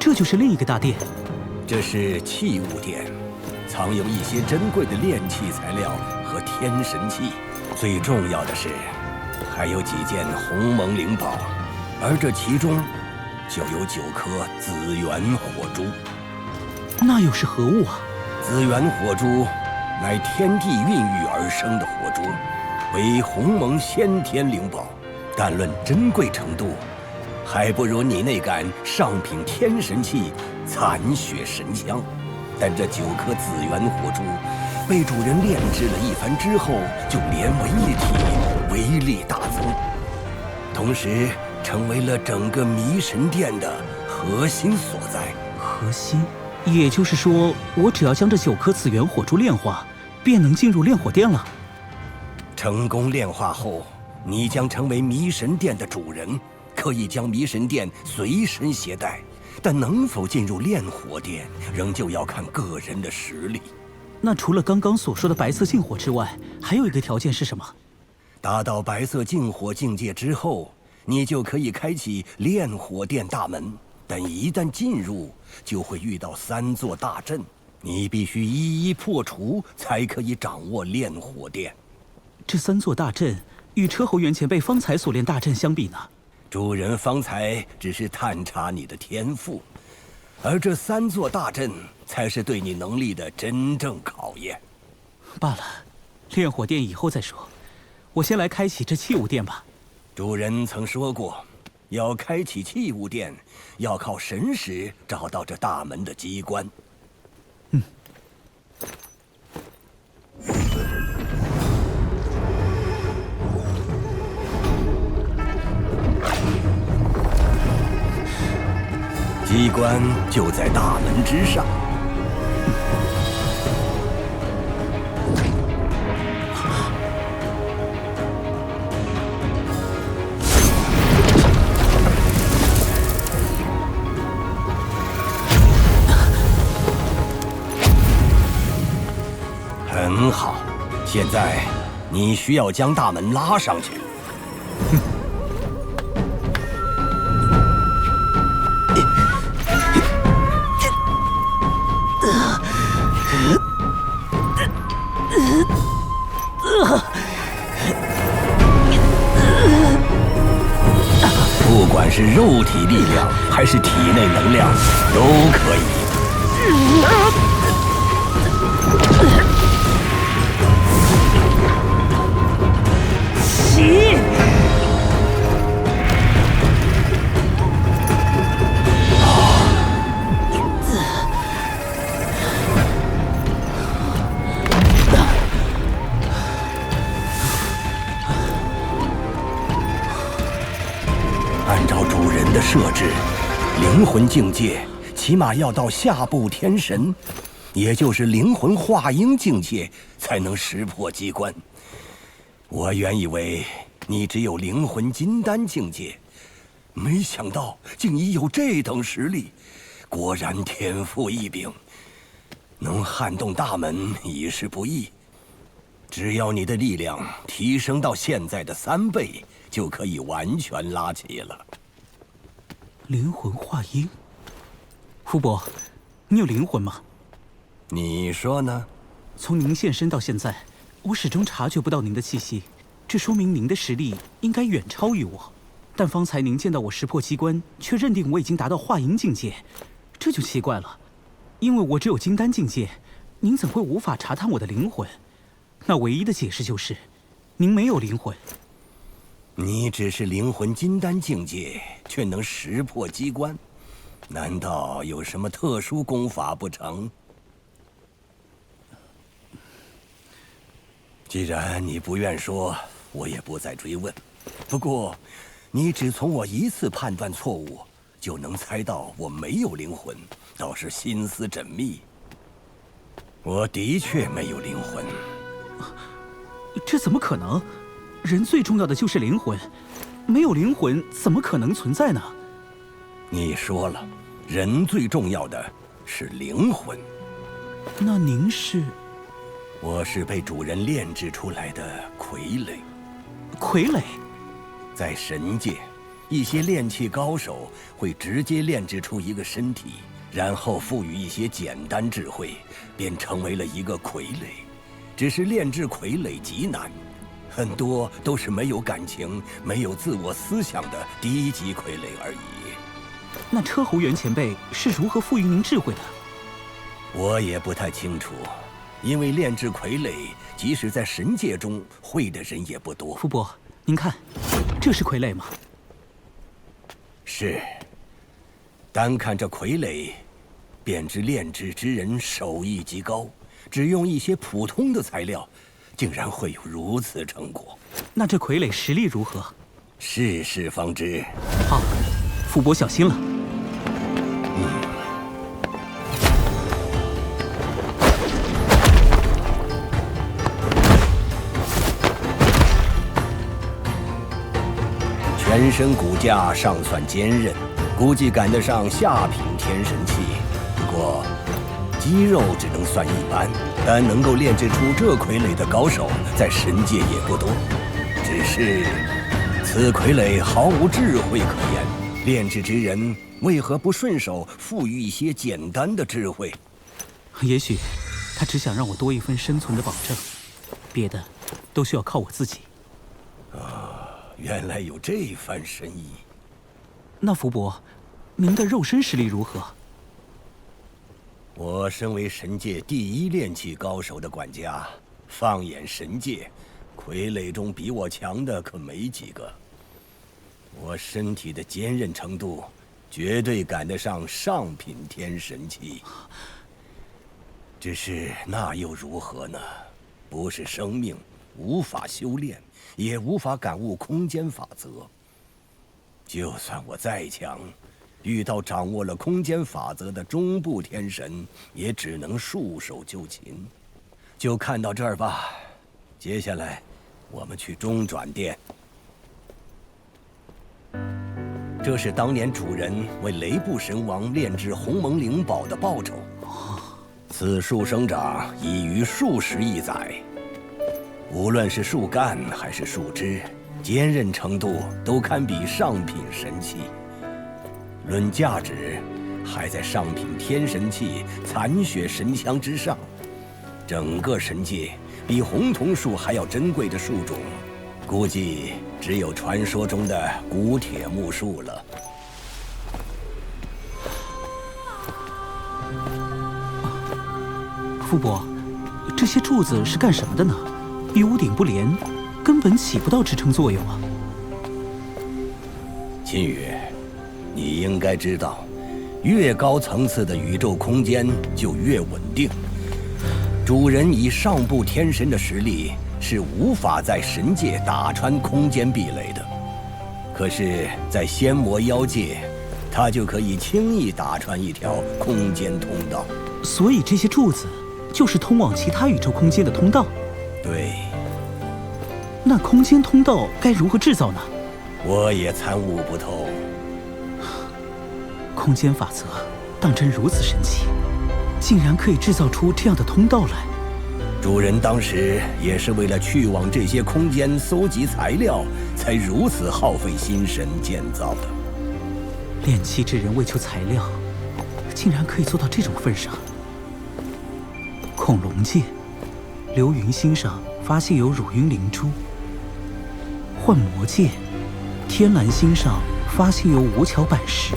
这就是另一个大殿。这是器物殿，藏有一些珍贵的炼器材料和天神器。最重要的是，还有几件鸿蒙灵宝，而这其中就有9颗紫元火珠。那又是何物啊？紫元火珠乃天地孕育而生的火珠，为鸿蒙先天灵宝，但论珍贵程度，还不如你那杆上品天神器残血神枪。但这9颗紫元火珠被主人炼制了一番之后，就连为一体，威力大增，同时成为了整个迷神殿的核心所在。核心？也就是说，我只要将这9颗紫元火珠炼化，便能进入炼火殿了。成功炼化后，你将成为迷神殿的主人，可以将迷神殿随身携带。但能否进入炼火殿，仍旧要看个人的实力。那除了刚刚所说的白色净火之外，还有一个条件是什么？达到白色净火境界之后，你就可以开启炼火殿大门。但一旦进入，就会遇到3座大阵，你必须一一破除，才可以掌握炼火殿。这3座大阵与车侯园前辈方才所炼大阵相比呢？主人方才只是探查你的天赋，而这3座大阵才是对你能力的真正考验。罢了，炼火殿以后再说，我先来开启这器物殿吧。主人曾说过，要开启器物殿，要靠神识找到这大门的机关。机关就在大门之上。很好，现在你需要将大门拉上去。不管是肉体力量还是体内能量，都可以。起！按照主人的设置，灵魂境界起码要到下部天神，也就是灵魂化婴境界，才能识破机关。我原以为你只有灵魂金丹境界，没想到竟已有这等实力，果然天赋异禀。能撼动大门已是不易，只要你的力量提升到现在的3倍，就可以完全拉起了。灵魂化婴，福伯，你有灵魂吗？你说呢？从您现身到现在，我始终察觉不到您的气息，这说明您的实力应该远超于我。但方才您见到我识破机关，却认定我已经达到化婴境界，这就奇怪了。因为我只有金丹境界，您怎会无法查探我的灵魂？那唯一的解释就是，您没有灵魂。你只是灵魂金丹境界，却能识破机关，难道有什么特殊功法不成？既然你不愿说，我也不再追问。不过，你只从我一次判断错误，就能猜到我没有灵魂，倒是心思缜密。我的确没有灵魂。这怎么可能？人最重要的就是灵魂，没有灵魂怎么可能存在呢？你说了，人最重要的是灵魂。那您是？我是被主人炼制出来的傀儡。傀儡？在神界，一些炼器高手会直接炼制出一个身体，然后赋予一些简单智慧，便成为了一个傀儡。只是炼制傀儡极难，很多都是没有感情、没有自我思想的低级傀儡而已。那车侯元前辈是如何赋予您智慧的？我也不太清楚，因为炼制傀儡，即使在神界中会的人也不多。傅伯，您看，这是傀儡吗？是。单看这傀儡，便知炼制之人手艺极高，只用一些普通的材料，竟然会有如此成果。那这傀儡实力如何？试试方知。好，傅伯小心了。全身骨架尚算坚韧，估计赶得上下品天神器。不过，肌肉只能算一般，但能够炼制出这傀儡的高手，在神界也不多。只是，此傀儡毫无智慧可言，炼制之人为何不顺手赋予一些简单的智慧？也许，他只想让我多一份生存的保证，别的都需要靠我自己。原来有这番深意。那福伯，您的肉身实力如何？我身为神界第一炼器高手的管家，放眼神界，傀儡中比我强的可没几个。我身体的坚韧程度，绝对赶得上上品天神器。只是那又如何呢？不是生命，无法修炼，也无法感悟空间法则。就算我再强，遇到掌握了空间法则的中部天神，也只能束手就擒。就看到这儿吧，接下来我们去中转殿。这是当年主人为雷部神王炼制鸿蒙灵宝的报酬。此树生长已逾数十亿载，无论是树干还是树枝，坚韧程度都堪比上品神器。论价值，还在上品天神器残血神枪之上。整个神界比红桐树还要珍贵的树种，估计只有传说中的古铁木树了。傅伯，这些柱子是干什么的呢？与屋顶不连，根本起不到支撑作用啊！秦羽，你应该知道，越高层次的宇宙空间就越稳定。主人以上部天神的实力是无法在神界打穿空间壁垒的，可是，在仙魔妖界，他就可以轻易打穿一条空间通道。所以这些柱子就是通往其他宇宙空间的通道。对。那空间通道该如何制造呢？我也参悟不透。空间法则当真如此神奇，竟然可以制造出这样的通道来。主人当时也是为了去往这些空间搜集材料，才如此耗费心神建造的。炼器之人为求材料，竟然可以做到这种份上。恐龙界，流云星上发现有乳晕灵珠；幻魔界，天蓝星上发现有无桥板石；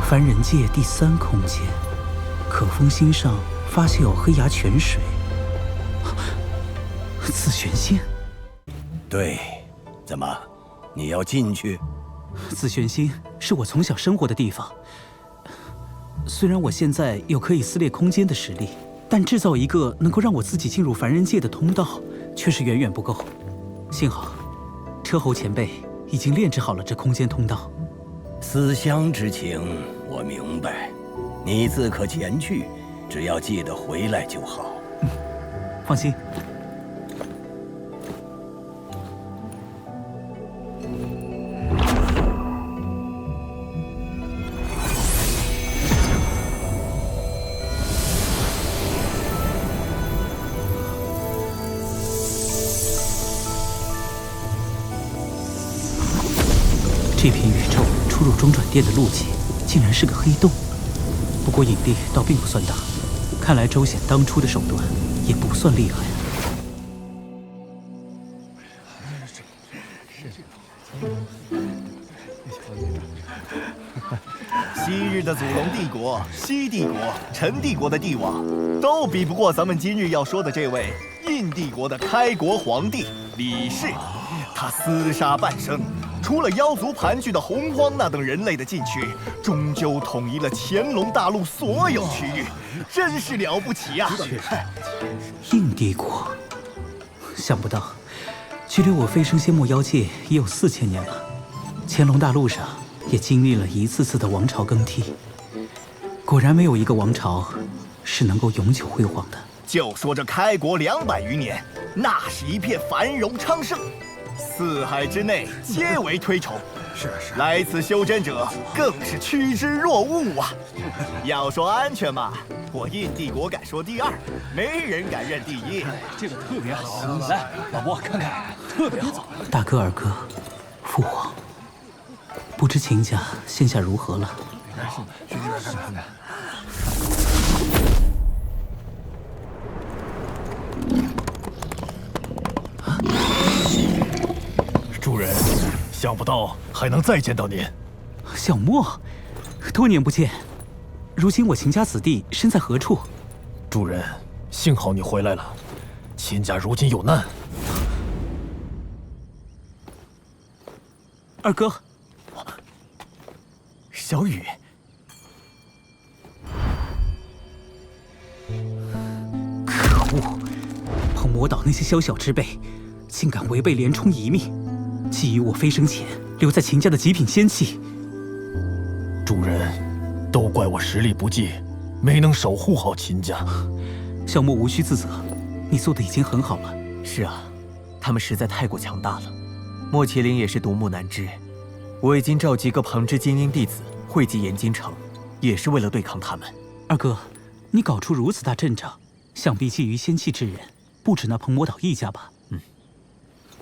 凡人界第3空间，可风星上发现有黑牙泉水。紫玄仙。对，怎么，你要进去？紫玄星是我从小生活的地方。虽然我现在有可以撕裂空间的实力，但制造一个能够让我自己进入凡人界的通道，却是远远不够。幸好，车侯前辈已经炼制好了这空间通道。思乡之情，我明白。你自可前去，只要记得回来就好。放心。出入中转殿的路径竟然是个黑洞，不过引力倒并不算大，看来周显当初的手段也不算厉害。昔日的祖龙帝国、西帝国、陈帝国的帝王，都比不过咱们今日要说的这位印帝国的开国皇帝李氏。他厮杀半生，除了妖族盘踞的洪荒那等人类的禁区，终究统一了乾隆大陆所有区域，真是了不起啊！印帝国，想不到，距离我飞升仙魔妖界也有4000年了。乾隆大陆上也经历了一次次的王朝更替，果然没有一个王朝是能够永久辉煌的。就说这开国200余年，那是一片繁荣昌盛，四海之内皆为推崇。是，来此修真者更是趋之若鹜啊！要说安全嘛，我印帝国敢说第2，没人敢认第1。这个特别好，来，老伯看看，特别好。大哥、二哥，父皇，不知秦家现下如何了？去这边看看。主人，想不到还能再见到您。小莫，多年不见，如今我秦家子弟身在何处？主人，幸好你回来了，秦家如今有难。二哥，小雨，可恶！彭魔岛那些宵小之辈，竟敢违背连冲遗命，觊觎我飞升前留在秦家的极品仙器。主人，都怪我实力不济，没能守护好秦家。小莫无需自责，你做的已经很好了。是啊，他们实在太过强大了，莫麒麟也是独木难支。我已经召集各旁支精英弟子汇集延津城，也是为了对抗他们。二哥，你搞出如此大阵仗，想必觊觎仙器之人不止那彭魔岛一家吧？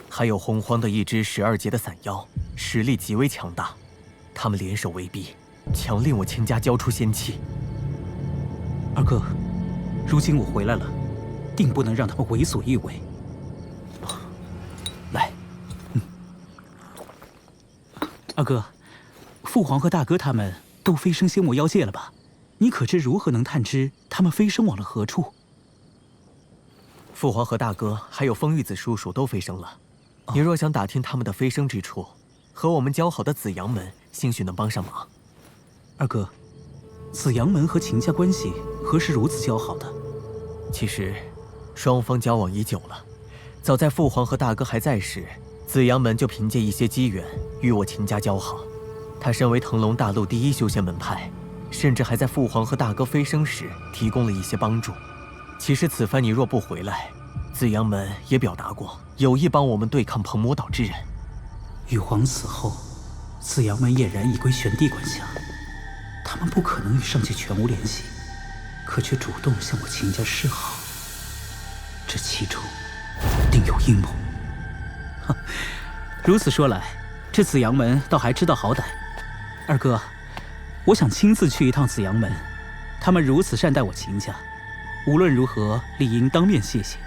还有洪荒的一支12阶的散妖，实力极为强大，他们联手威逼，强令我秦家交出仙器。二哥，如今我回来了，定不能让他们为所欲为。来，二哥，父皇和大哥他们都飞升仙魔妖界了吧？你可知如何能探知他们飞升往了何处？父皇和大哥还有风玉子叔叔都飞升了。你若想打听他们的飞升之处，和我们交好的紫阳门兴许能帮上忙。二哥，紫阳门和秦家关系何时如此交好的？其实，双方交往已久了。早在父皇和大哥还在时，紫阳门就凭借一些机缘与我秦家交好。他身为腾龙大陆第一修仙门派，甚至还在父皇和大哥飞升时提供了一些帮助。其实此番你若不回来，紫阳门也表达过有意帮我们对抗彭魔岛之人。羽皇死后，紫阳门俨然已归玄帝管辖，他们不可能与上界全无联系，可却主动向我秦家示好，这其中定有阴谋。如此说来，这紫阳门倒还知道好歹。二哥，我想亲自去一趟紫阳门，他们如此善待我秦家，无论如何理应当面谢谢。